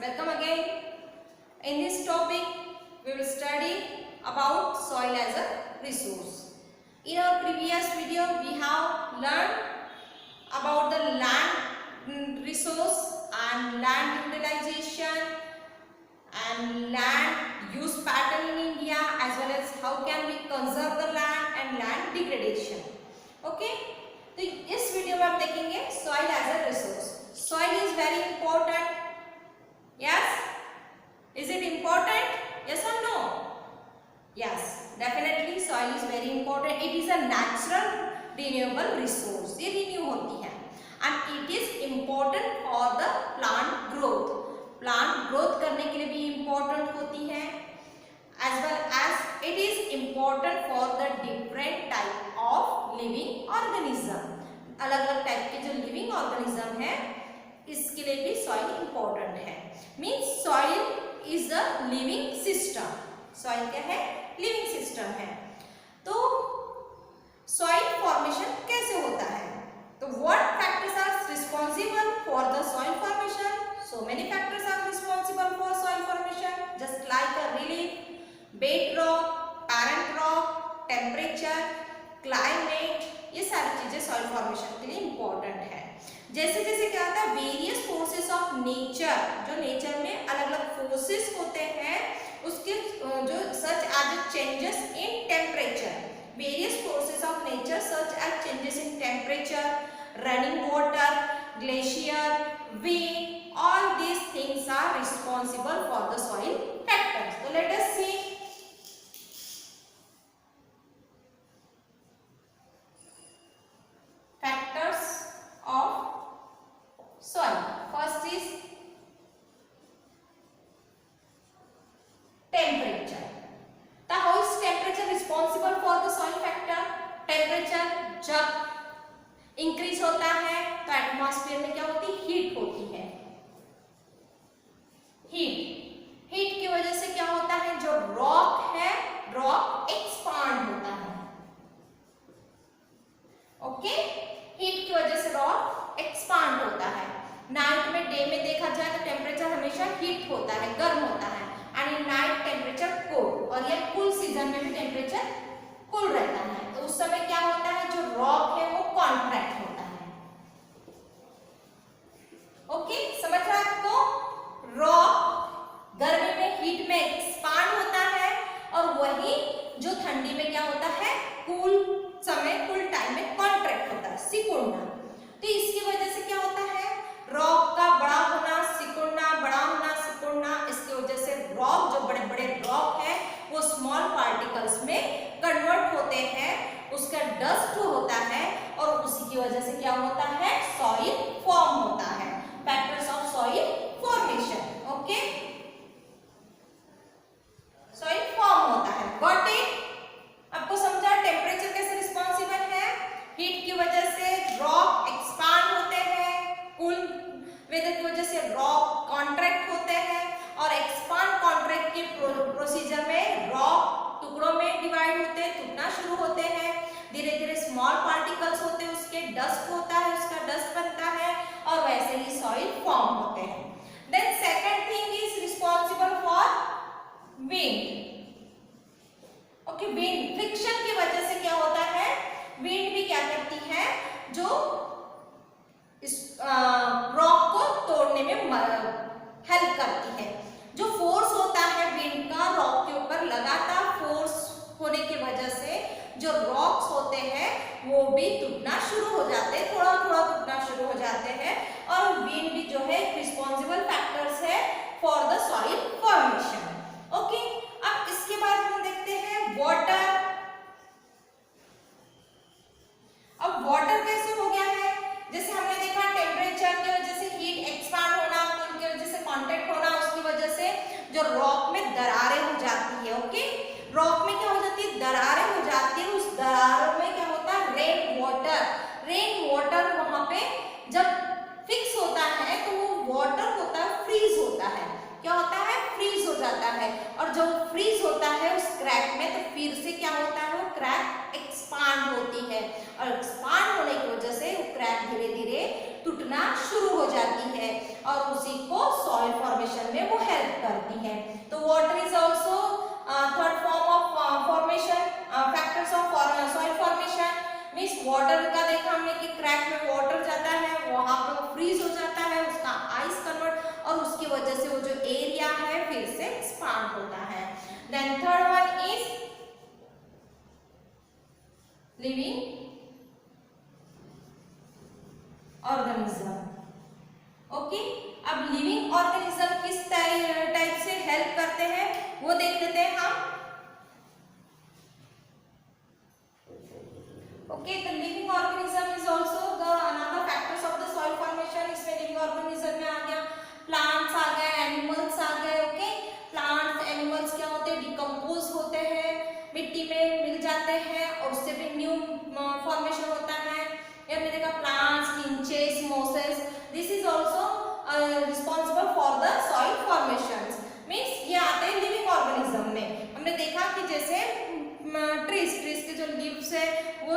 Welcome again. In this topic, we will study about soil as a resource. In our previous video, we have learned about the land resource and land utilization and land use pattern in India, as well as how can we conserve the land and land degradation. Okay, तो इस video में हम देखेंगे soil as a resource. Soil is very important. Yes, is it important? Yes or no? Yes, definitely soil is very important. It is a natural renewable resource. ये renew होती है and it is important for the plant growth. Plant growth करने के लिए भी important होती है, as well as it is important for the different type of living organism. अलग अलग टाइप के जो लिविंग ऑर्गेनिज्म है इसके लिए भी सॉइल इंपॉर्टेंट है. Means soil is the living system. Soil क्या है? लिविंग सिस्टम है. तो सॉइल फॉर्मेशन कैसे होता है? तो what factors are responsible for the soil formation? So many factors are responsible for soil formation, just like a relief, bedrock, parent rock, temperature, climate. ये सारी चीजें सॉइल फॉर्मेशन के लिए इंपॉर्टेंट है. जैसे जैसे क्या होता है, वेरियस फोर्सेस ऑफ नेचर, जो नेचर में अलग अलग फोर्सेस होते हैं उसके जो such as changes in temperature, various forces of nature such as changes in temperature, running water, glacier, wind, all these things are responsible for the soil factors. So let us see. Factors of soil. First is temperature. So how is temperature responsible for the soil factor? Temperature जब increase होता है तो atmosphere में क्या होती है? Heat होती है. हीट की वजह से क्या होता है? जो रॉक है, रॉक एक्सपांड होता है. ओके, हीट की वजह से रॉक एक्सपांड होता है. नाइट में, डे में देखा जाए तो टेम्परेचर हमेशा हीट होता है, गर्म होता है, and in night temperature cold. और ये कूल सीजन में भी टेम्परेचर कूल रहता है. तो उस समय क्या होता है? जो रॉक है वो कॉन्ट्रैक्ट होता है. ओके, समझ रहे हैं आपको? रॉक गर्मी में, हीट में एक्सपांड होता है, और वही जो ठंडी में क्या होता है? कूल समय, कूल टाइम में कॉन्ट्रैक्ट होता है, सिकुड़ना. तो इसकी वजह से क्या होता है? रॉक का बड़ा होना, सिकुड़ना, बड़ा होना, सिकुड़ना. इसकी वजह से रॉक, जो बड़े बड़े रॉक है, वो स्मॉल पार्टिकल्स में कन्वर्ट होते हैं, उसका डस्ट होता है, और उसी की वजह से क्या होता है? सॉइल फॉर्म होता है. Factors of soil formation. Okay, soil form होता है. Got it? आपको समझा टेम्परेचर कैसे रिस्पॉन्सिबल है? हीट की वजह से रॉक एक्सपांड होते हैं, कूल वेदर की वजह से रॉक कॉन्ट्रैक्ट होते हैं, और एक्सपांड कॉन्ट्रैक्ट के प्रोसीजर में रॉक टुकड़ों में डिवाइड होते हैं, टूटना शुरू होते हैं. धीरे धीरे स्मॉल पार्टिकल्स होते हैं, उसके डस्ट होता है, उसका डस्ट बनता है, और वैसे ही सॉइल फॉर्म होते हैं. Then second thing is responsible for wind. Okay, wind, friction की वजह से क्या होता है? विंड भी क्या करती है? जो इस रॉक को तोड़ने में हेल्प करती है. जो फोर्स होता है विंड का रॉक के ऊपर, लगातार फोर्स होने की वजह से जो रॉक्स होते हैं वो भी टूटना शुरू हो जाते हैं, थोड़ा थोड़ा टूटना शुरू हो जाते हैं. और विंड भी जो है रिस्पॉन्सिबल फैक्टर्स है for the soil formation. Okay, अब इसके बाद हम देखते हैं वाटर. अब वाटर कैसे हो गया है? जैसे हमने देखा टेम्परेचर की वजह से हीट एक्सपांड होना, उनकी वजह से कांटेक्ट होना, उसकी वजह से जो रॉक में दरारें हो जाती है. ओके, रॉक में क्या हो जाती है? दरारें हो जाती है. उस दरारों में क्या होता है? Rain water. रेन वाटर वहां पे जब फिक्स होता है तो वो वाटर होता है, फ्रीज होता है. क्या होता है? फ्रीज हो जाता है. और जब फ्रीज होता है उस क्रैक में, तो फिर से क्या होता है? वो क्रैक एक्सपांड होती है, और एक्सपांड होने की वजह से वो क्रैक धीरे धीरे टूटना शुरू हो जाती है, और उसी को सॉइल फॉर्मेशन में वो हेल्प करती है। तो water is also third form of formation, factors of soil formation. Means water का देखा हमने कि क्रैक में वाटर जाता है, वहां पे वो फ्रीज हो जाता है, उसका आइस कन्वर्ट, और उसकी वजह से वो जो एरिया है फिर से एक्सपांड होता है। Then third one is living organism. Okay, अब लिविंग ऑर्गेनिज्म किस टाइप से हेल्प करते हैं वो देख लेते हैं हम। Okay, the living organism is also the another factors of the soil formation. इसमें लिविंग ऑर्गेनिज्म में आ गया प्लांट्स, आ गए एनिमल्स, आ गए। ओके, प्लांट्स एनिमल्स क्या होते हैं, डिकम्पोज होते हैं, मिट्टी में मिल जाते हैं और उससे भी न्यू फॉर्मेशन होता है। ये हमने देखा plants, lichens, mosses, this is also responsible for the soil formations. Means ये आते हैं लिविंग ऑर्गेनिज्म में। हमने देखा कि जैसे ट्रीज के जो लीव्स है वो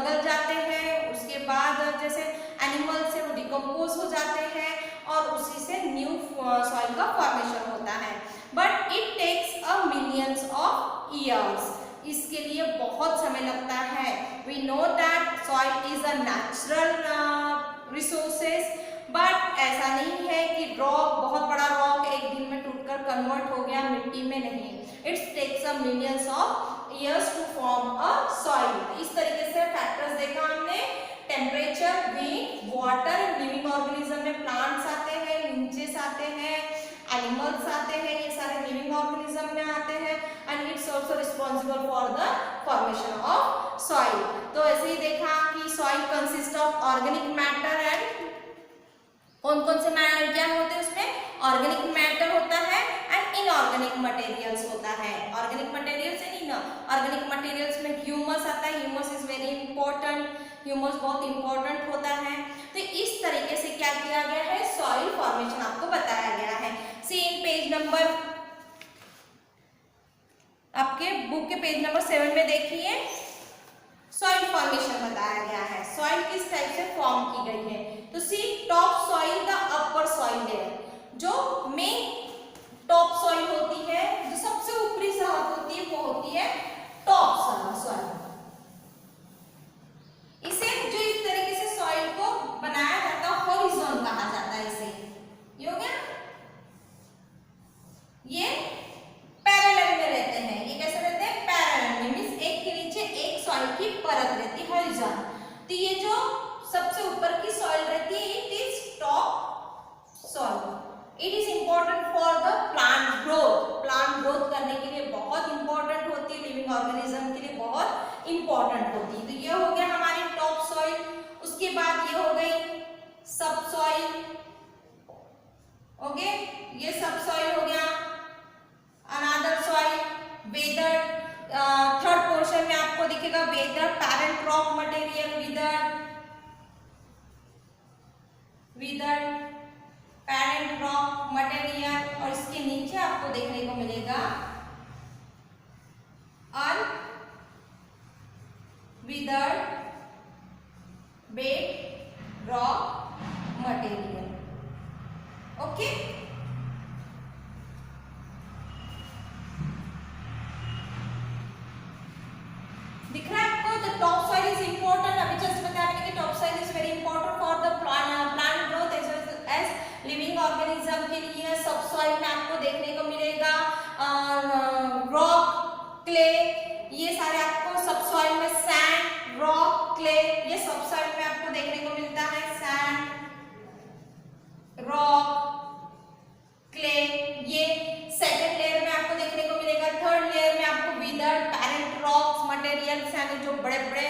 गल जाते हैं, उसके बाद जैसे एनिमल्स है वो डिकम्पोज हो जाते हैं और उसी से न्यू सॉइल का फॉर्मेशन होता है। But it takes a millions of years, इसके लिए बहुत समय लगता है। We know that soil is a natural resources, but ऐसा नहीं है कि रॉक, बहुत बड़ा रॉक एक दिन में टूटकर कन्वर्ट हो गया मिट्टी में, नहीं। It's takes a millions of years to form a soil. इस तरीके से फैक्टर्स देखा हमने, temperature, wind, water, living organism में प्लांट्स आते हैं, निंचेस आते हैं, एनिमल्स आते हैं, ये सारे लिविंग ऑर्गेनिज्म में आते हैं। And it's also responsible for the formation of soil. तो ऐसे ही देखा कि soil consist of organic matter and कौन कौन से क्या होते हैं उसमें, ऑर्गेनिक मैटर होता है एंड इनऑर्गेनिक मटेरियल्स होता है। Organic materials and inorganic materials में ह्यूमस आता है। Humus is very important, humus बहुत इंपॉर्टेंट होता है। तो इस तरीके से क्या किया गया है, सॉइल फॉर्मेशन आपको बताया गया है। सी इन पेज नंबर, आपके बुक के पेज नंबर 7 में देखिए, सॉइल फॉर्मेशन बताया गया है। सॉइल किस टाइप से फॉर्म की गई है, तो see top soil the upper soil layer, जो मेन टॉप सॉइल होती है, जो सबसे ऊपरी सतह होती है वो होती है टॉप सॉइल। इसे जो इस तरीके से सॉइल को बनाया जाता है हॉरिजॉन कहा जाता है। इसे ये हो गया, ये पैरेलल में रहते हैं। ये कैसे रहते हैं, पैरेलल में, मींस एक के नीचे एक सॉइल की परत रहती है, हॉरिजॉन। तो ये जो सबसे ऊपर की सॉइल रहती है, it is top soil. It is important for the plant growth. Plant growth करने के लिए बहुत इंपॉर्टेंट होती है, लिविंग ऑर्गेनिज्म के लिए बहुत इंपॉर्टेंट होती है। तो ये हो गया हमारी टॉप सॉइल। उसके बाद ये हो गई सब सॉइल। ओके, ये सब सॉइल हो गया। Another soil weather, third portion में आपको दिखेगा weather, parent rock material, weather parent rock material, और इसके नीचे आपको देखने को मिलेगा unweathered bed rock material. Okay, दिख रहा है आपको, the top soil is important. अभी जस्ट बताया मैंने कि top soil is very important for the plant growth as living organism के लिए। सब सॉइल में आपको देखने को मिलेगा रॉक, क्ले, ये सारे आपको सब सॉइल में, सैंड, रॉक, क्ले, ये सब सॉइल में आपको देखने को मिलता है। सैंड, रॉक, क्ले, ये सेकंड लेयर में आपको देखने को मिलेगा। थर्ड लेयर में आपको विदर्ड पैरेंट रॉक्स मटेरियल्स, यानी जो बड़े बड़े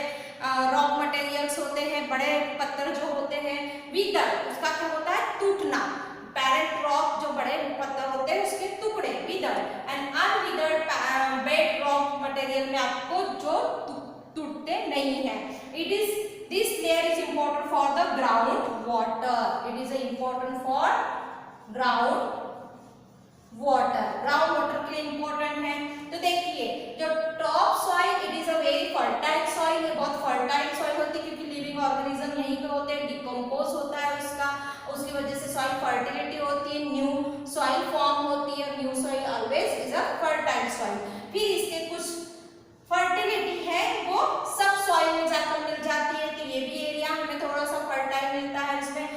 रॉक मटेरियल्स होते हैं, बड़े पत्थर जो होते हैं। विदर्ड, उसका क्या होता है, टूटना। पैरेंट रॉक जो बड़े पत्थर होते हैं उसके टुकड़े, weathered. And unweathered bed rock material में आपको जो टूटते नहीं है। It is this layer is important for the ground water. It is important for ground water के लिए इंपॉर्टेंट है। तो देखिए, जो top soil, it is a very fertile soil. ये बहुत फर्टाइल सॉइल होती है क्योंकि लिविंग ऑर्गेनिज्म यहीं पे होते हैं, डिकम्पोज होता है उसका, उसके उसकी वजह से सॉइल फर्टिलिटी होती है, न्यू सॉइल फॉर्म होती है, new soil always is a fertile soil. फिर इसके कुछ फर्टिलिटी है वो सब सॉइल में जाकर मिल जाती है, तो ये भी एरिया हमें थोड़ा सा फर्टाइल मिलता है। इसमें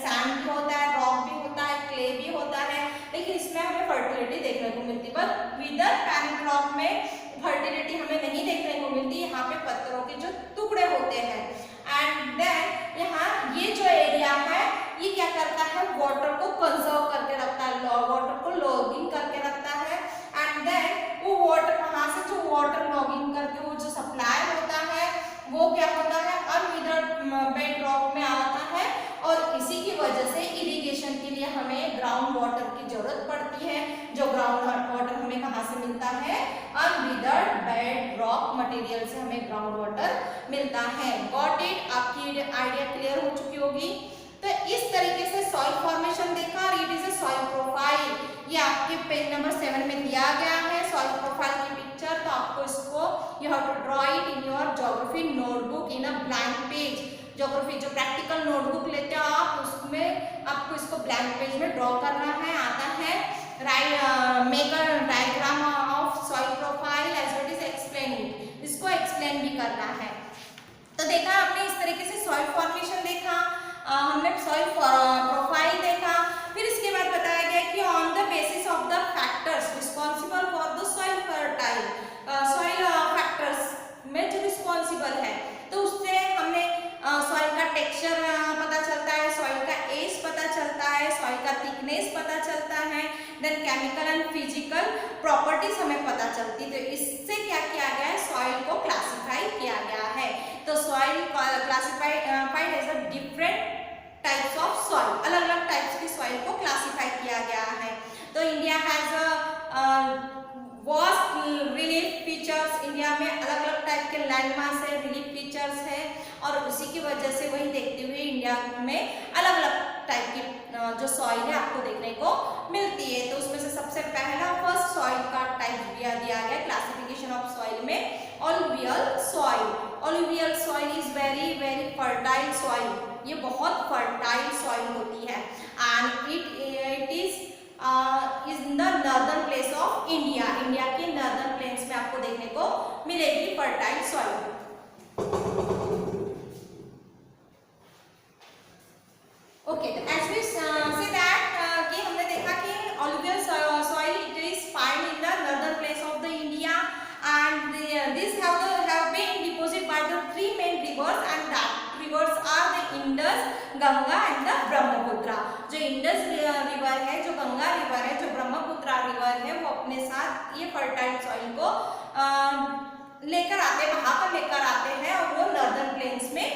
सैंड भी होता है, रॉक भी होता है, क्ले भी होता है, लेकिन इसमें हमें फर्टिलिटी देखने को मिलती है। बट विदर पैरेंट रॉक में फर्टिलिटी हमें नहीं देखने को मिलती। यहाँ पे पत्थरों के जो टुकड़े होते हैं एंड देन यहाँ ये जो एरिया है ये क्या करता है, वाटर को कंजर्व करके रखता है, वाटर को लॉगिंग करके रखता है एंड देन वो वाटर वहां से जो वाटर लॉगिंग करके वो जो सप्लाई होता है वो क्या होता है अनविदर्ड बेड रॉक में आता है और इसी की वजह से इरिगेशन के लिए हमें ग्राउंड वाटर की जरूरत पड़ती है। जो ग्राउंड वाटर हमें कहाँ से मिलता है, अनविदर्ड बेड रॉक मटेरियल से हमें ग्राउंड वाटर मिलता है। Got it? आपकी आइडिया क्लियर हो चुकी होगी। तो इस तरीके से सॉइल फॉर्मेशन देखा और it is a soil profile. ये आपके पेज नंबर 7 में दिया गया है सॉइल प्रोफाइल की पिक्चर। तो आपको इसको you have to draw it in your geography notebook in a blank page. Geography जो प्रैक्टिकल नोटबुक लेते हो आप, उसमें आपको इसको ब्लैंक पेज में ड्रॉ करना है। आता है make a diagram of soil profile as it is explain it, इसको एक्सप्लेन भी करना है। तो देखा आपने इस तरीके से सॉइल फॉर्मेशन देखा, हमने सॉइल प्रोफाइल देखा। फिर इसके बाद बताया गया कि on the basis of the factors responsible for the soil fertile, soil factors में जो रिस्पॉन्सिबल है तो उससे हमने सॉइल का टेक्सचर पता चलता है, सॉइल का एज पता चलता है, सॉइल का थिकनेस पता चलता है, then chemical and physical properties हमें पता चलती है। तो इससे क्या किया गया है, सॉइल को क्लासिफाई किया गया है। तो soil classified as a different types of soil, अलग अलग टाइप्स की सॉइल को क्लासिफाई किया गया है। तो India has a vast relief features, India में अलग अलग टाइप के लैंडमार्क्स है, रिलीफ फीचर्स है और उसी की वजह से वही देखते हुए इंडिया में अलग अलग टाइप की जो सॉइल है आपको देखने को मिलती है। तो उसमें से सबसे पहला फर्स्ट सॉइल का टाइप दिया गया क्लासिफिकेशन ऑफ सॉइल में alluvial soil. Alluvial soil is very very fertile soil, ये बहुत फर्टाइल सॉइल होती है and it is in the northern place of India. India के नॉर्दर्न प्लेन्स में आपको देखने को मिलेगी फर्टाइल सॉइल। ओके, तो एज वी से दैट कि हमने देखा कि alluvial soil it is found in the northern place of the India and this have been deposited by the three main rivers and that rivers are the Indus, Ganga and the Brahmaputra। जो Indus river है, जो Ganga river है, जो Brahmaputra river है, वो अपने साथ ये फर्टाइल सॉइल को लेकर आते हैं, वहां पर लेकर आते हैं और वो नॉर्दर्न प्लेन्स में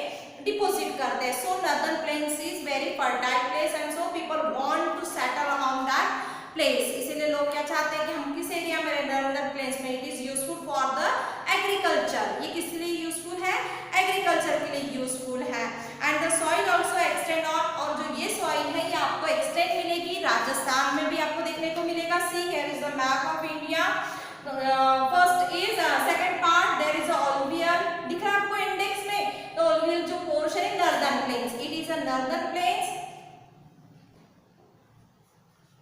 डिपोजिट करते हैं। So northern plains is very fertile place and so people want to settle around that place. इसीलिए लोग क्या चाहते हैं कि हम किस एरिया में रहें, नॉर्दर्न प्लेन्स में। It is useful for the agriculture, ये किस लिए यूजफुल है, एग्रीकल्चर के लिए यूजफुल है। And the soil also extend और जो ये सॉइल है ये आपको एक्सटेंड मिलेगी, राजस्थान में भी आपको देखने को मिलेगा। See here is the map of India. First is second part there is alluvial, दिख रहा है आपको इंडेक्स में। तो ऑलुवियल जो पोर्शन है northern plains, it is a northern plains,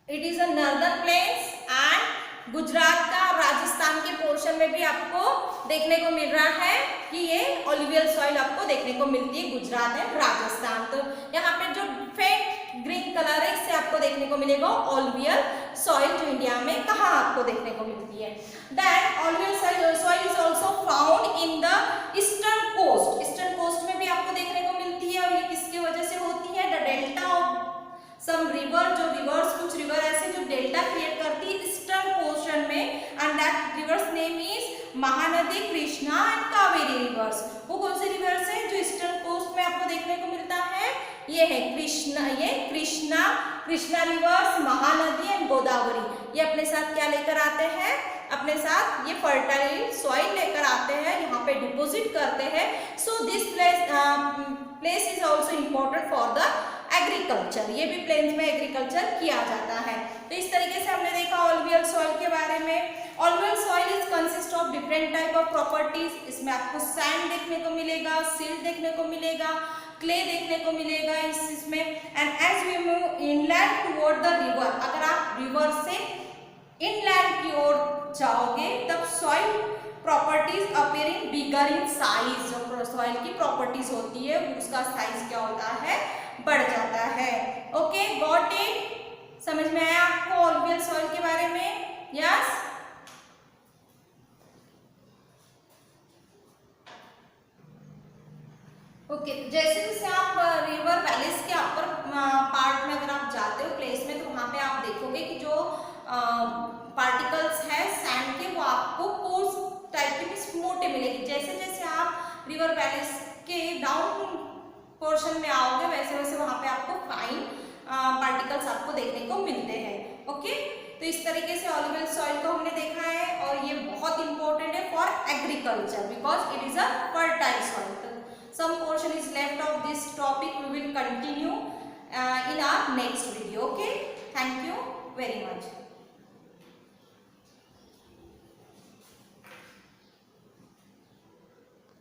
it is a northern plains and Gujarat का राजस्थान के पोर्शन में भी आपको देखने को मिल रहा है कि ये ऑलुवियल सॉइल आपको देखने को मिलती है गुजरात एंड राजस्थान। तो यहाँ पे जो फेंट ग्रीन कलर है इससे आपको देखने को मिलेगा ऑलुवियल सॉइल, जो इंडिया में कहाँ आपको देखने को मिलती है। Then alluvial soil is also found in the eastern coast, eastern coast में भी आपको देखने को मिलती है और ये किसकी वजह से होती है, the delta of some river, जो रिवर्स, कुछ रिवर ऐसे जो डेल्टा क्रिएट करती है ईस्टर्न पोर्शन में and that rivers name is Mahanadi, Krishna and Kaveri rivers. वो कौन से रिवर्स है जो ईस्टर्न कोस्ट में आपको देखने को मिलता है, ये है कृष्णा, ये कृष्णा रिवर्स, महानदी एंड गोदावरी। ये अपने साथ क्या लेकर आते हैं, अपने साथ ये फर्टाइल सॉइल लेकर आते हैं, यहाँ पे डिपोजिट करते हैं। So this place is also important for the agriculture, ये भी प्लेन्स में एग्रीकल्चर किया जाता है। तो इस तरीके से हमने देखा ऑलुवियल सॉइल के बारे में। Alluvial soil is consist of different type of properties. इसमें आपको सैंड देखने को मिलेगा, सिल्ट देखने को मिलेगा, क्ले देखने को मिलेगा इसमें and as we move inland toward the river, अगर आप रिवर से इनलैंड की ओर जाओगे तब soil properties appearing bigger in size, जो सॉइल की प्रॉपर्टीज होती है उसका साइज क्या होता है, बढ़ जाता है। Okay, got it? समझ में आया आपको ऑलुवियल सॉइल के बारे में? यस। ओके, जैसे जैसे आप रिवर वैलीज के अपर पार्ट में अगर आप जाते हो प्लेस में, तो वहां पे आप देखोगे कि जो पार्टिकल्स है सैंड के वो आपको कोर्स टाइप के मोटे मिलेगी। जैसे जैसे आप रिवर वैलीज के डाउन पोर्शन में आओगे वैसे वैसे वहां पे आपको फाइन पार्टिकल्स आपको देखने को मिलते हैं। ओके, तो इस तरीके से ऑलुवियल सॉइल को हमने देखा है और ये बहुत इंपॉर्टेंट है for agriculture because it is a fertile soil. Some portion is left of this topic. We will continue in our next video. Okay, thank you very much.